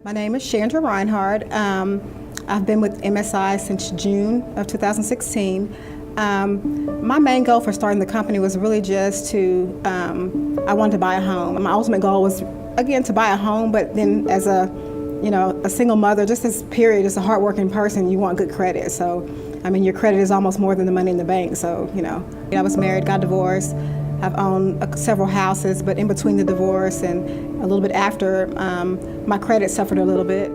My name is Shandra Rinehart. I've been with MSI since June of 2016. My main goal for starting the company was really just to, I wanted to buy a home. My ultimate goal was, again, to buy a home, but then as a single mother, just as period, as a hardworking person, you want good credit. So, I mean, your credit is almost more than the money in the bank. So, I was married, got divorced. I've owned several houses, but in between the divorce and a little bit after, my credit suffered a little bit.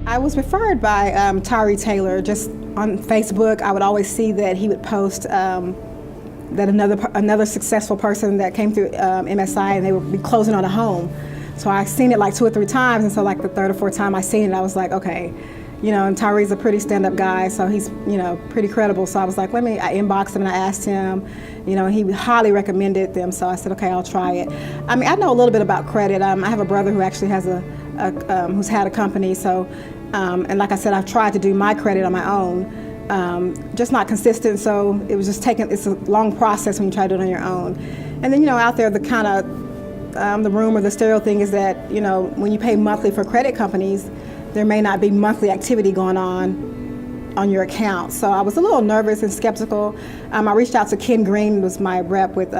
I was referred by Tyree Taylor just on Facebook. I would always see that he would post that another successful person that came through MSI, and they would be closing on a home. So I seen it like 2 or 3 times, and so like the third or fourth time I seen it, I was like, okay, and Tyree's a pretty stand-up guy, so he's pretty credible. So I was like, I inboxed him and I asked him, he highly recommended them. So I said, okay, I'll try it. I mean, I know a little bit about credit. I have a brother who actually has who's had a company. So, and like I said, I've tried to do my credit on my own. Just not consistent, so it was just it's a long process when you try to do it on your own. And then, out there, the kind of, the rumor, the stereo thing is that, when you pay monthly for credit companies, there may not be monthly activity going on your account. So I was a little nervous and skeptical. I reached out to Ken Green, who's my rep with,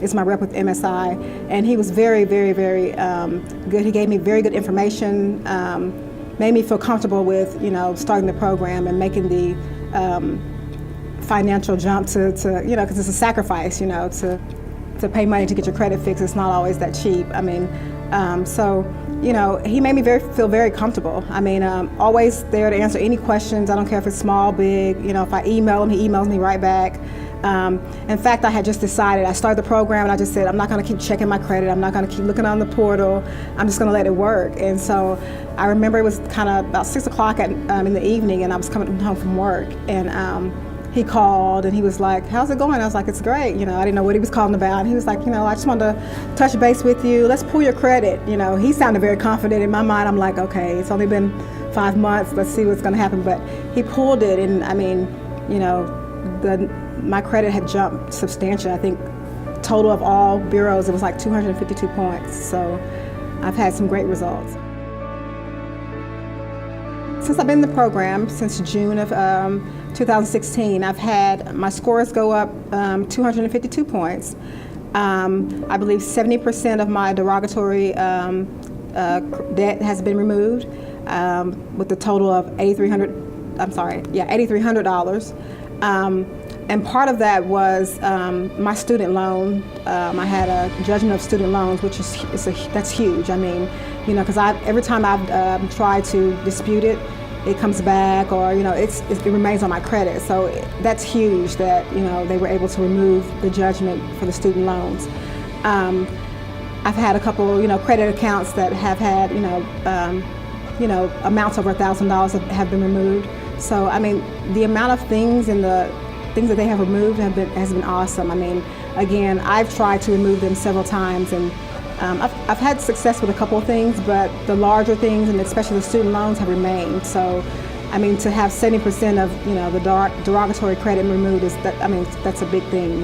is my rep with MSI, and he was very, very, very good. He gave me very good information, made me feel comfortable with, starting the program and making the financial jump to because it's a sacrifice, to pay money to get your credit fixed. It's not always that cheap. I mean, he made me feel very comfortable. I mean, always there to answer any questions. I don't care if it's small, big. If I email him, he emails me right back. In fact, I had just decided, I started the program and I just said, I'm not going to keep checking my credit. I'm not going to keep looking on the portal. I'm just going to let it work. And so I remember it was kind of about 6 o'clock in the evening, and I was coming home from work, and he called and he was like, how's it going? I was like, it's great. I didn't know what he was calling about. And he was like, I just wanted to touch base with you. Let's pull your credit. He sounded very confident. In my mind, I'm like, okay, it's only been 5 months. Let's see what's going to happen. But he pulled it, and I mean, my credit had jumped substantially. I think total of all bureaus, it was like 252 points. So I've had some great results. Since I've been in the program, since June of 2016, I've had my scores go up 252 points. I believe 70% of my derogatory debt has been removed, with a total of $8,300. And part of that was my student loan. I had a judgment of student loans, which that's huge. I mean, because every time I've tried to dispute it, it comes back, or it remains on my credit. So that's huge that they were able to remove the judgment for the student loans. I've had a couple credit accounts that have had amounts over $1,000 have been removed. So I mean, the amount of things and the things that they have removed has been awesome. I mean, again, I've tried to remove them several times, and I've had success with a couple of things, but the larger things, and especially the student loans, have remained. So, I mean, to have 70% of the derogatory credit removed that's a big thing.